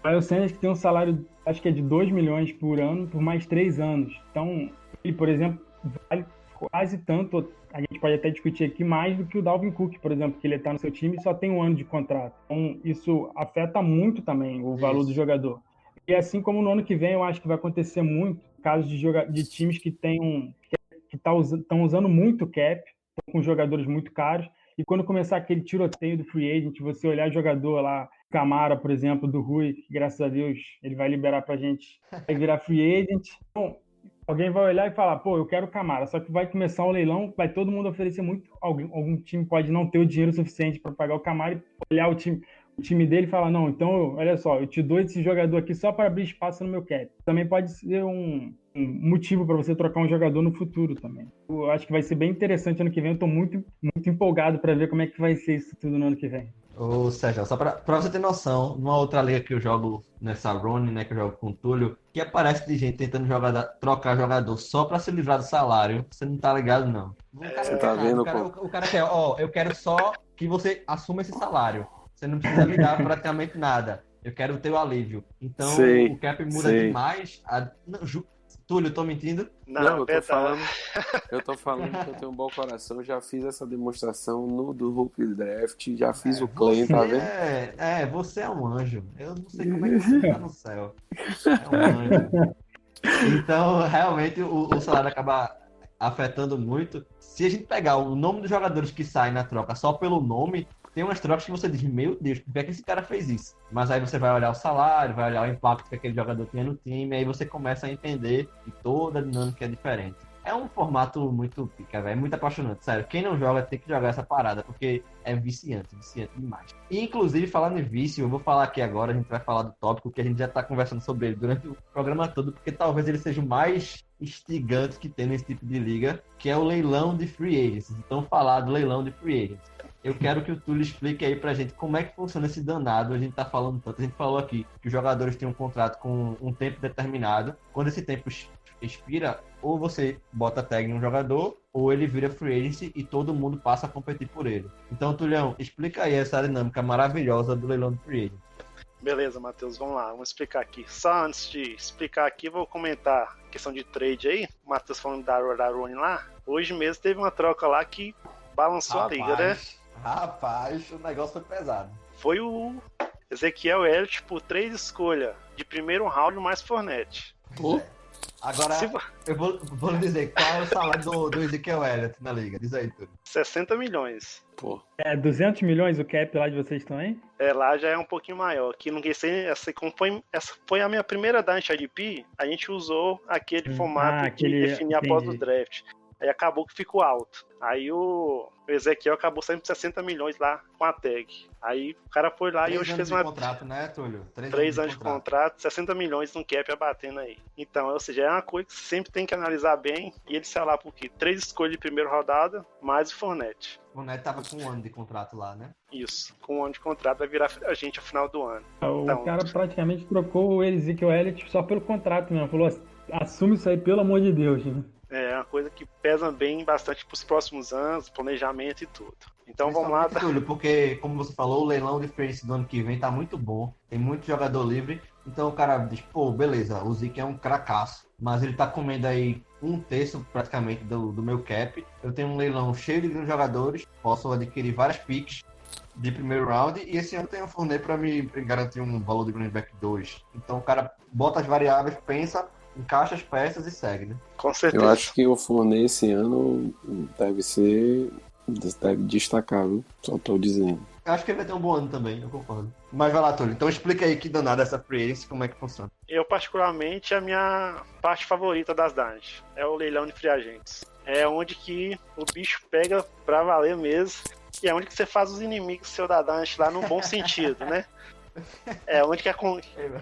O Miles Sanders que tem um salário, acho que é de 2 milhões por ano, por mais 3 anos. Então, ele, por exemplo, vale quase tanto, a gente pode até discutir aqui, mais do que o Dalvin Cook, por exemplo, que ele está no seu time e só tem 1 ano de contrato. Então, isso afeta muito também o valor do jogador. E assim como no ano que vem, eu acho que vai acontecer muito casos de times que estão usando muito cap, com jogadores muito caros, e quando começar aquele tiroteio do free agent, você olhar o jogador lá, Camara, por exemplo, do Rui, que graças a Deus ele vai liberar pra gente, vai virar free agent. Bom, alguém vai olhar e falar, pô, eu quero o Camara, só que vai começar um leilão, vai todo mundo oferecer muito, algum time pode não ter o dinheiro suficiente para pagar o Camara e olhar o time dele e falar, não, então, olha só, eu te dou esse jogador aqui só para abrir espaço no meu cap. Também pode ser um motivo para você trocar um jogador no futuro também. Eu acho que vai ser bem interessante ano que vem, eu tô muito, muito empolgado para ver como é que vai ser isso tudo no ano que vem. Ô, Sérgio, só pra você ter noção, numa outra liga que eu jogo nessa Rune, né, que eu jogo com o Túlio, que aparece de gente tentando trocar jogador só pra se livrar do salário, você não tá ligado, não. Você tá vendo, o cara quer, eu quero só que você assuma esse salário. Você não precisa me dar praticamente nada. Eu quero o teu alívio. Então, o cap muda demais. Túlio, eu tô mentindo? Não, eu tô falando que eu tenho um bom coração, já fiz essa demonstração no do Rookie Draft, já fiz o claim, tá vendo? Você é um anjo. Eu não sei como é que você tá no céu. É um anjo. Então, realmente, o salário acaba afetando muito. Se a gente pegar o nome dos jogadores que saem na troca só pelo nome, tem umas trocas que você diz, meu Deus, por que é que esse cara fez isso? Mas aí você vai olhar o salário, vai olhar o impacto que aquele jogador tinha no time, aí você começa a entender que toda a dinâmica é diferente. É um formato muito pica, velho, é muito apaixonante, sério. Quem não joga tem que jogar essa parada, porque é viciante demais. E, inclusive, falando em vício, eu vou falar aqui agora, a gente vai falar do tópico que a gente já tá conversando sobre ele durante o programa todo, porque talvez ele seja o mais instigante que tem nesse tipo de liga, que é o leilão de free agents. Então, falar do leilão de free agents. Eu quero que o Túlio explique aí pra gente como é que funciona esse danado. A gente tá falando tanto, a gente falou aqui que os jogadores têm um contrato com um tempo determinado. Quando esse tempo expira, ou você bota tag num jogador, ou ele vira free agency e todo mundo passa a competir por ele. Então, Tulião, explica aí essa dinâmica maravilhosa do leilão de free agent. Beleza, Matheus, vamos lá, vamos explicar aqui. Só antes de explicar aqui, vou comentar a questão de trade aí. O Matheus falando da Rony lá. Hoje mesmo teve uma troca lá que balançou a liga, né? Rapaz, o negócio foi pesado. Foi o Ezequiel Elliott por 3 escolhas de primeiro round mais Fournette. Pô. Agora, eu vou lhe dizer, qual é o salário do Ezequiel Elliott na liga? Diz aí, tudo. 60 milhões. Pô. 200 milhões o cap lá de vocês também? Lá já é um pouquinho maior. Aqui não essa foi a minha primeira Dynasty IDP, a gente usou aquele formato que definia após o draft. Aí acabou que ficou alto. Aí o Ezequiel acabou saindo por 60 milhões lá com a tag. Aí o cara foi lá e hoje fez uma... 3 anos de contrato, né, Túlio? 3 anos de contrato, 60 milhões no cap abatendo aí. Então, ou seja, é uma coisa que você sempre tem que analisar bem. E ele sei lá por quê? 3 escolhas de primeira rodada, mais o Fournette. O Fournette tava com 1 ano de contrato lá, né? Isso, com 1 ano de contrato vai virar a gente ao final do ano. O cara praticamente trocou o Ezequiel Elliott só pelo contrato mesmo. Falou, assume isso aí, pelo amor de Deus, né? É uma coisa que pesa bem bastante para os próximos anos, planejamento e tudo. Então vamos lá. Túlio, porque, como você falou, o leilão de free agency do ano que vem tá muito bom, tem muito jogador livre, então o cara diz, pô, beleza, o Zeke é um cracaço, mas ele tá comendo aí 1/3 praticamente do meu cap, eu tenho um leilão cheio de grandes jogadores, posso adquirir várias picks de primeiro round, e esse ano tem um Fournette para me garantir um valor de running back 2. Então o cara bota as variáveis, pensa, encaixa as peças e segue, né? Com certeza. Eu acho que o Fournette esse ano deve destacar, viu? Só tô dizendo. Eu acho que ele vai ter um bom ano também, eu concordo. Mas vai lá, Túlio. Então explica aí que danada essa free agency, como é que funciona. Eu, particularmente, a minha parte favorita das Dynasty é o leilão de free agents. É onde que o bicho pega pra valer mesmo. E é onde que você faz os inimigos seu da Dynasty lá no bom sentido, né? É onde que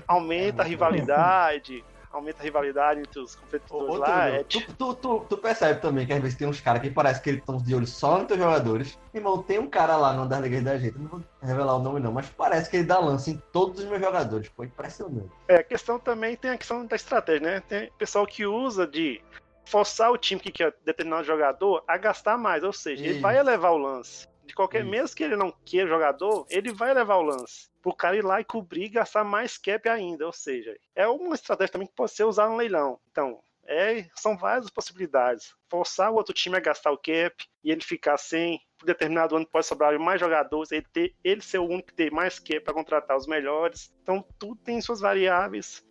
aumenta a rivalidade. Aumenta a rivalidade entre os competidores lá. Tu percebe também que às vezes tem uns caras que parece que eles estão de olho só nos teus jogadores. Irmão, tem um cara lá no das ligas da gente, não vou revelar o nome não, mas parece que ele dá lance em todos os meus jogadores. Pô, impressionante. A questão também tem a questão da estratégia, né? Tem pessoal que usa de forçar o time que quer determinado jogador a gastar mais, ou seja, ele vai elevar o lance. De qualquer, mesmo que ele não queira jogador, ele vai levar o lance. Pro cara ir lá e cobrir e gastar mais cap ainda. Ou seja, é uma estratégia também que pode ser usada no leilão. Então, são várias possibilidades. Forçar o outro time a gastar o cap e ele ficar sem, por determinado ano pode sobrar mais jogadores, ele ser o único que tem mais cap para contratar os melhores. Então, tudo tem suas variáveis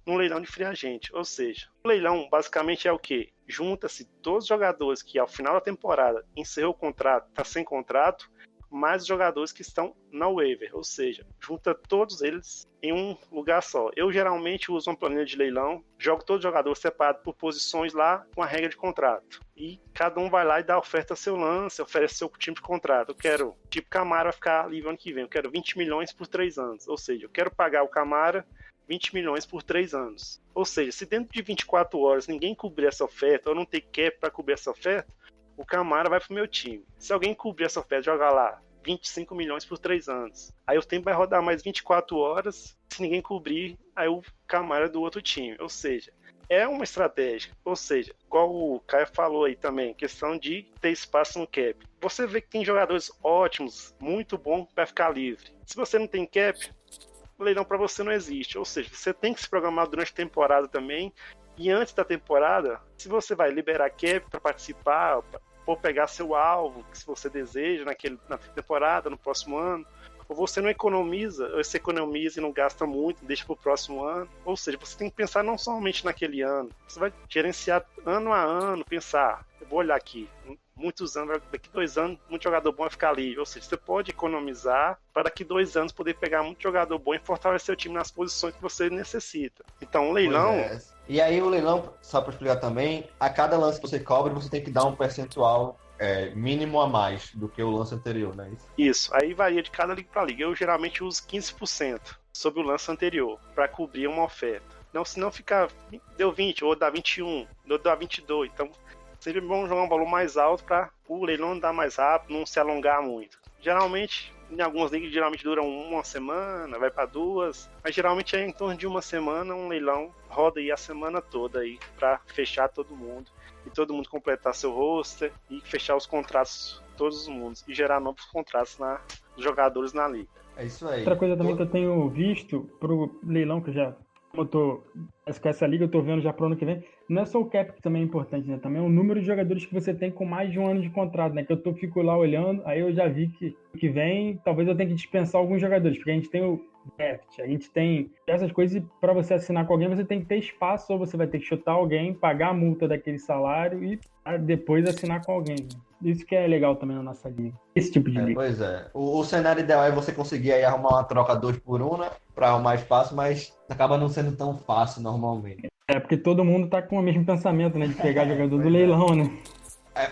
no leilão de free agent. Ou seja, o leilão basicamente é o quê? Junta-se todos os jogadores que ao final da temporada encerrou o contrato, está sem contrato, mais os jogadores que estão na waiver, ou seja, junta todos eles em um lugar só. Eu geralmente uso uma planilha de leilão, jogo todos os jogadores separados por posições lá com a regra de contrato. E cada um vai lá e dá oferta ao seu lance, oferece seu time de contrato. Eu quero, tipo, Camara vai ficar livre ano que vem, eu quero 20 milhões por 3 anos, ou seja, eu quero pagar o Camara 20 milhões por 3 anos. Ou seja, se dentro de 24 horas ninguém cobrir essa oferta, ou não ter cap para cobrir essa oferta, o Camara vai pro meu time. Se alguém cobrir essa oferta, jogar lá 25 milhões por 3 anos. Aí o tempo vai rodar mais 24 horas, se ninguém cobrir, aí o Camara é do outro time. Ou seja, é uma estratégia. Ou seja, igual o Caio falou aí também, questão de ter espaço no cap. Você vê que tem jogadores ótimos, muito bom para ficar livre. Se você não tem cap, o leilão para você não existe. Ou seja, você tem que se programar durante a temporada também. E antes da temporada, se você vai liberar cap para participar, ou pegar seu alvo, que se você deseja na temporada, no próximo ano, ou você não economiza, ou você economiza e não gasta muito, deixa para o próximo ano. Ou seja, você tem que pensar não somente naquele ano, você vai gerenciar ano a ano, pensar, eu vou olhar aqui, muitos anos, daqui 2 anos, muito jogador bom vai ficar livre. Ou seja, você pode economizar para daqui 2 anos poder pegar muito jogador bom e fortalecer o time nas posições que você necessita. Então, um leilão... E aí o leilão, só para explicar também, a cada lance que você cobra, você tem que dar um percentual mínimo a mais do que o lance anterior, né? Isso, aí varia de cada liga para liga. Eu geralmente uso 15% sobre o lance anterior para cobrir uma oferta. Não, se não ficar, deu 20, ou dá 21, ou dá 22. Então, sempre é bom jogar um valor mais alto para o leilão andar mais rápido, não se alongar muito. Geralmente, em algumas ligas, duram 1 semana, vai para 2, mas geralmente é em torno de 1 semana, um leilão roda aí a semana toda aí para fechar todo mundo e todo mundo completar seu roster e fechar os contratos todos os mundos e gerar novos contratos dos jogadores na liga. É isso aí. Outra coisa também que eu tenho visto pro leilão, que eu já com essa liga, eu tô vendo já pro ano que vem, não é só o cap que também é importante, né? Também é o número de jogadores que você tem com mais de 1 ano de contrato, né? Que eu fico lá olhando, aí eu já vi que vem, talvez eu tenha que dispensar alguns jogadores, porque a gente tem o draft, a gente tem essas coisas, e para você assinar com alguém, você tem que ter espaço, ou você vai ter que chutar alguém, pagar a multa daquele salário e depois assinar com alguém, né? Isso que é legal também na nossa liga. Esse tipo de liga. Pois é. O cenário ideal é você conseguir aí arrumar uma troca 2 por 1, né? Pra arrumar espaço, mas acaba não sendo tão fácil normalmente. Porque todo mundo tá com o mesmo pensamento, né? De pegar jogador do leilão, né?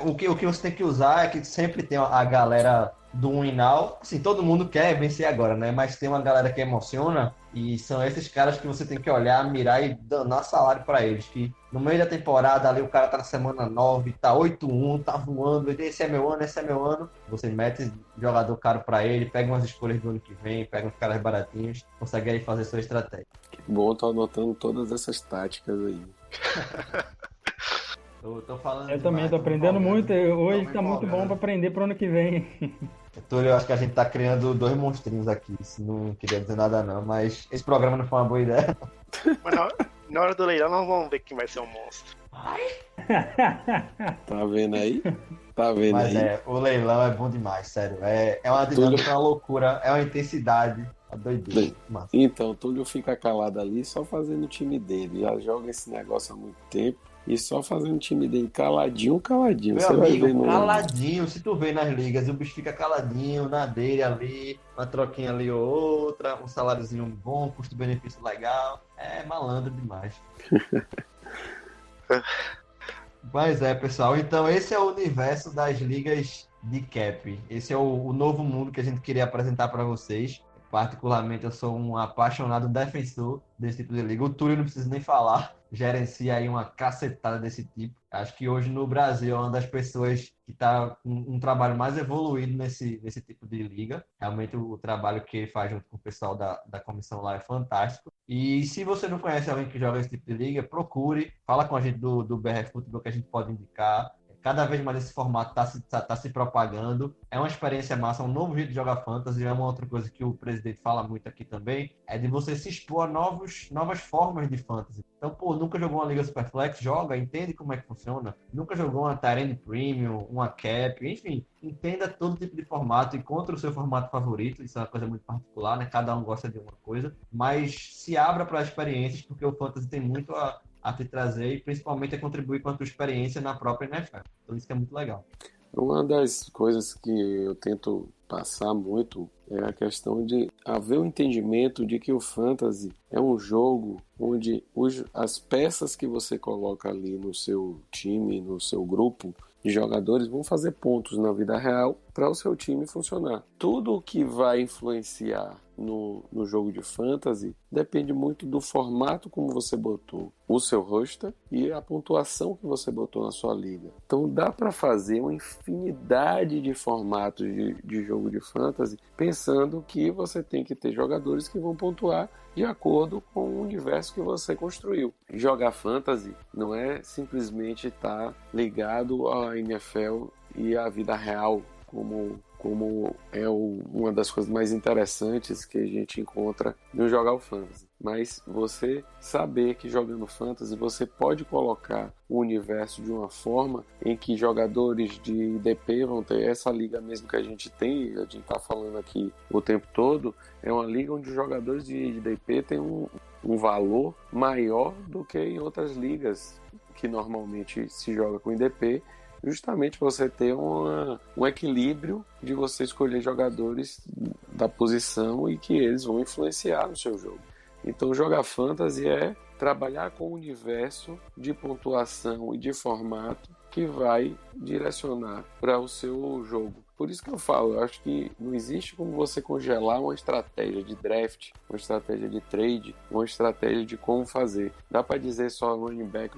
O que você tem que usar é que sempre tem a galera do win now. Assim, todo mundo quer vencer agora, né? Mas tem uma galera que emociona e são esses caras que você tem que olhar, mirar e danar salário pra eles. Que no meio da temporada ali o cara tá na semana 9, tá 8-1, tá voando, esse é meu ano. Você mete jogador caro pra ele, pega umas escolhas do ano que vem, pega uns caras baratinhos, consegue aí fazer sua estratégia. Que bom, tô anotando todas essas táticas aí. Eu tô falando Eu demais, também tô aprendendo muito. Hoje tá muito bom empolgando. pra aprender pro ano que vem. Túlio, eu acho que a gente tá criando 2 monstrinhos aqui. Isso não queria dizer nada não, mas esse programa não foi uma boa ideia. Mas na hora do leilão nós vamos ver quem vai ser o monstro. Tá vendo aí? Tá vendo Mas aí? o leilão é bom demais, sério. É uma dinâmica, uma loucura, é uma intensidade, a doideira. Massa. Então, Túlio fica calado ali só fazendo o time dele. Já joga esse negócio há muito tempo. E só fazendo o time dele caladinho. Meu Você vai amigo, ver no... caladinho, se tu vê nas ligas, o bicho fica caladinho, na dele ali, uma troquinha ali ou outra, um saláriozinho bom, custo-benefício legal. É malandro demais. Mas pessoal, então esse é o universo das ligas de cap. Esse é o novo mundo que a gente queria apresentar para vocês. Particularmente, eu sou um apaixonado defensor desse tipo de liga. O Túlio não precisa nem falar, gerencia aí uma cacetada desse tipo. Acho que hoje no Brasil é uma das pessoas que está com um trabalho mais evoluído nesse tipo de liga. Realmente o trabalho que ele faz junto com o pessoal da comissão lá é fantástico. E se você não conhece alguém que joga esse tipo de liga, procure, fala com a gente do BR Futebol que a gente pode indicar. Cada vez mais esse formato tá se propagando. É uma experiência massa, um novo jeito de jogar fantasy. É uma outra coisa que o presidente fala muito aqui também, é de você se expor a novas formas de fantasy. Então, nunca jogou uma Liga Superflex? Joga, entende como é que funciona. Nunca jogou uma Tyrene Premium, uma Cap, enfim. Entenda todo tipo de formato, encontre o seu formato favorito. Isso é uma coisa muito particular, né? Cada um gosta de uma coisa. Mas se abra para experiências, porque o fantasy tem muito a te trazer e principalmente a contribuir com a tua experiência na própria NFL. Então isso que é muito legal. Uma das coisas que eu tento passar muito é a questão de haver o entendimento de que o fantasy é um jogo onde as peças que você coloca ali no seu time, no seu grupo de jogadores vão fazer pontos na vida real para o seu time funcionar. Tudo o que vai influenciar no jogo de fantasy depende muito do formato como você botou o seu roster e a pontuação que você botou na sua liga. Então dá para fazer uma infinidade de formatos de jogo de fantasy pensando que você tem que ter jogadores que vão pontuar de acordo com o universo que você construiu. Jogar fantasy não é simplesmente estar ligado à NFL e à vida real, como é uma das coisas mais interessantes que a gente encontra no jogar o fantasy. Mas você saber que jogando fantasy você pode colocar o universo de uma forma em que jogadores de IDP vão ter essa liga mesmo que a gente tem, a gente está falando aqui o tempo todo, é uma liga onde os jogadores de IDP têm um valor maior do que em outras ligas que normalmente se joga com IDP justamente você ter um equilíbrio de você escolher jogadores da posição e que eles vão influenciar no seu jogo. Então jogar fantasy é trabalhar com o universo de pontuação e de formato que vai direcionar para o seu jogo. Por isso que eu falo, eu acho que não existe como você congelar uma estratégia de draft, uma estratégia de trade, uma estratégia de como fazer. Dá para dizer só running back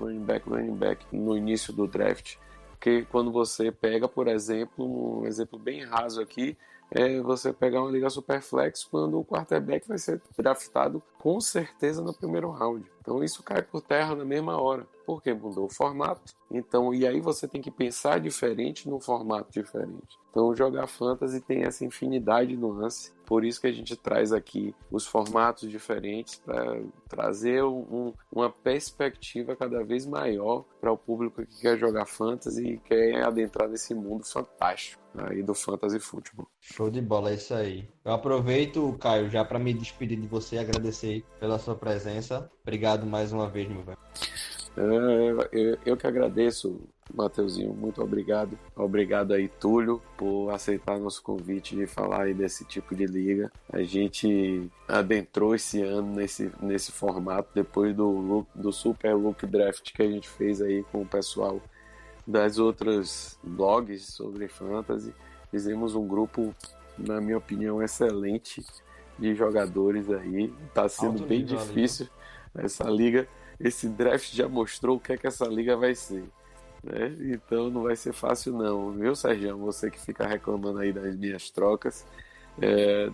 no início do draft, porque quando você pega, por exemplo, um exemplo bem raso aqui, é você pegar uma liga superflex quando o quarterback vai ser draftado com certeza no primeiro round. Então isso cai por terra na mesma hora, porque mudou o formato. Então, e aí você tem que pensar diferente num formato diferente. Então jogar fantasy tem essa infinidade de nuances. Por isso que a gente traz aqui os formatos diferentes para trazer uma perspectiva cada vez maior para o público que quer jogar fantasy e quer adentrar nesse mundo fantástico aí do fantasy futebol. Show de bola, é isso aí. Eu aproveito, Caio, já para me despedir de você e agradecer pela sua presença. Obrigado mais uma vez, meu velho. Eu que agradeço, Mateuzinho, muito obrigado. Obrigado aí, Túlio, por aceitar nosso convite de falar aí desse tipo de liga. A gente adentrou esse ano nesse formato depois do Super Look Draft que a gente fez aí com o pessoal das outras blogs sobre fantasy. Fizemos um grupo, na minha opinião, excelente de jogadores aí. Tá sendo Alto bem nível difícil essa liga. Esse draft já mostrou o que é que essa liga vai ser, né? Então não vai ser fácil não, viu, Sérgio? Você que fica reclamando aí das minhas trocas,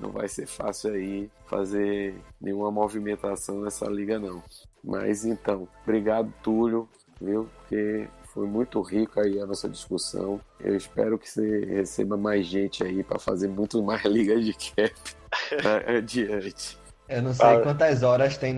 não vai ser fácil aí fazer nenhuma movimentação nessa liga não. Mas então, obrigado, Túlio, viu? Porque foi muito rico aí a nossa discussão. Eu espero que você receba mais gente aí para fazer muito mais ligas de cap adiante. Eu não sei quantas horas tem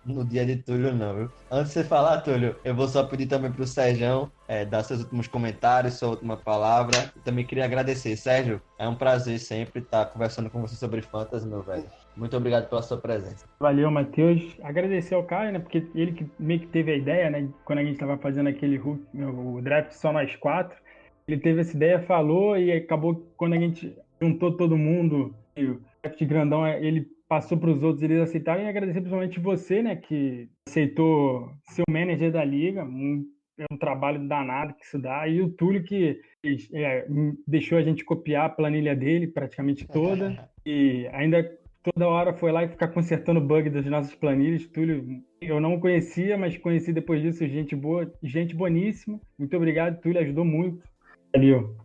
no dia de Túlio, não, viu? Antes de você falar, Túlio, eu vou só pedir também pro Sérgio dar seus últimos comentários, sua última palavra. Eu também queria agradecer. Sérgio, é um prazer sempre estar conversando com você sobre fantasy, meu velho. Muito obrigado pela sua presença. Valeu, Matheus. Agradecer ao Caio, né? Porque ele que meio que teve a ideia, né? Quando a gente estava fazendo o draft só nós 4. Ele teve essa ideia, falou e acabou quando a gente juntou todo mundo, e o draft grandão, ele passou para os outros, eles aceitaram, e agradecer principalmente você, né, que aceitou ser o manager da liga, é um trabalho danado que isso dá, e o Túlio que deixou a gente copiar a planilha dele praticamente toda, e ainda toda hora foi lá e ficar consertando o bug das nossas planilhas. Túlio, eu não conhecia, mas conheci depois disso, gente boa, gente boníssima. Muito obrigado, Túlio, ajudou muito. Valeu.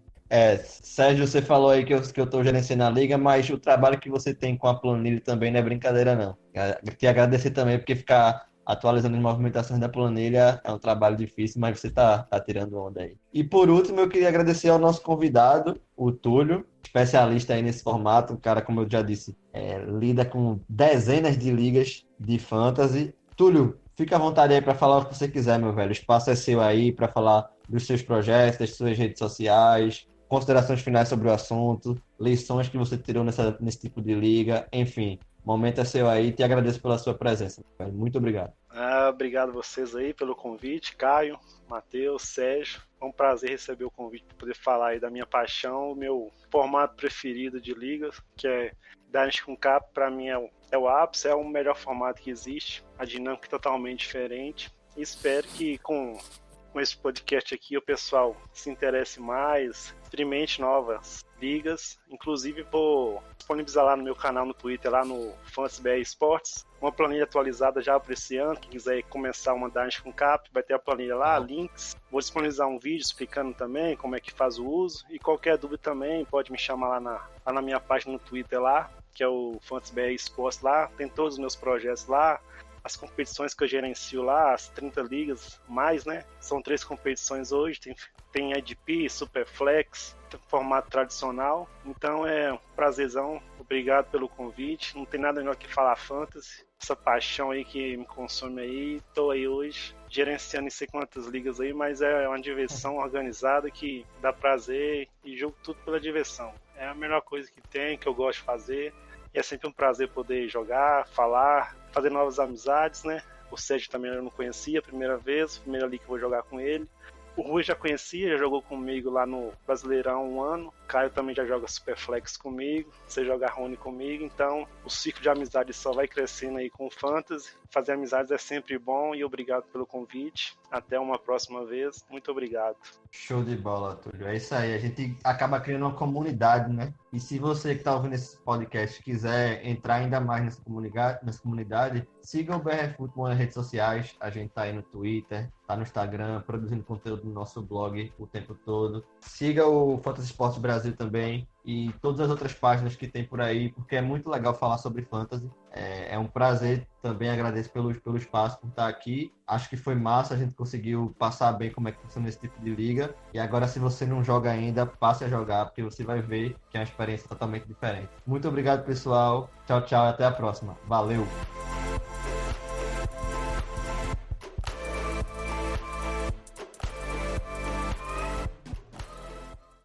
Sérgio, você falou aí que eu estou gerenciando a liga, mas o trabalho que você tem com a planilha também não é brincadeira, não. Te agradecer também, porque ficar atualizando as movimentações da planilha é um trabalho difícil, mas você tá tirando onda aí. E por último, eu queria agradecer ao nosso convidado, o Túlio, especialista aí nesse formato. Um cara, como eu já disse, lida com dezenas de ligas de fantasy. Túlio, fica à vontade aí para falar o que você quiser, meu velho. O espaço é seu aí para falar dos seus projetos, das suas redes sociais, considerações finais sobre o assunto, lições que você tirou nesse tipo de liga, enfim. O momento é seu aí, te agradeço pela sua presença. Muito obrigado. Obrigado a vocês aí pelo convite, Caio, Matheus, Sérgio. É um prazer receber o convite para poder falar aí da minha paixão, o meu formato preferido de ligas, que é Dynasty com Cap. Para mim é o ápice, é o melhor formato que existe, a dinâmica é totalmente diferente. E espero que com esse podcast aqui o pessoal se interesse mais, experimente novas ligas, inclusive vou disponibilizar lá no meu canal no Twitter, lá no FantasyBR Esportes, uma planilha atualizada já para esse ano. Quem quiser começar uma Dynasty com Cap, vai ter a planilha lá, links. Vou disponibilizar um vídeo explicando também como é que faz o uso, e qualquer dúvida também pode me chamar lá na minha página no Twitter lá, que é o FantasyBR Esportes lá, tem todos os meus projetos lá, as competições que eu gerencio lá, as 30 ligas, mais, né? São 3 competições hoje, tem ADP, Superflex, formato tradicional. Então é um prazerzão, obrigado pelo convite. Não tem nada melhor que falar fantasy, essa paixão aí que me consome aí. Tô aí hoje, gerenciando não sei quantas ligas aí, mas é uma diversão organizada que dá prazer e jogo tudo pela diversão. É a melhor coisa que tem, que eu gosto de fazer. E é sempre um prazer poder jogar, falar, fazer novas amizades, né? O Sérgio também eu não conhecia, primeira liga que eu vou jogar com ele. O Rui já conhecia, já jogou comigo lá no Brasileirão 1 ano. O Caio também já joga Superflex comigo. Você joga Rony comigo. Então, o ciclo de amizade só vai crescendo aí com o Fantasy. Fazer amizades é sempre bom e obrigado pelo convite. Até uma próxima vez. Muito obrigado. Show de bola, Túlio. É isso aí. A gente acaba criando uma comunidade, né? E se você que está ouvindo esse podcast quiser entrar ainda mais nessa comunidade, siga o BR Futebol nas redes sociais. A gente tá aí no Twitter, tá no Instagram, produzindo conteúdo no nosso blog o tempo todo. Siga o Fantasy Sports Brasil também e todas as outras páginas que tem por aí, porque é muito legal falar sobre Fantasy. É um prazer também, agradeço pelo espaço, por estar aqui. Acho que foi massa, a gente conseguiu passar bem como é que funciona esse tipo de liga. E agora, se você não joga ainda, passe a jogar, porque você vai ver que é uma experiência totalmente diferente. Muito obrigado, pessoal. Tchau, tchau e até a próxima. Valeu!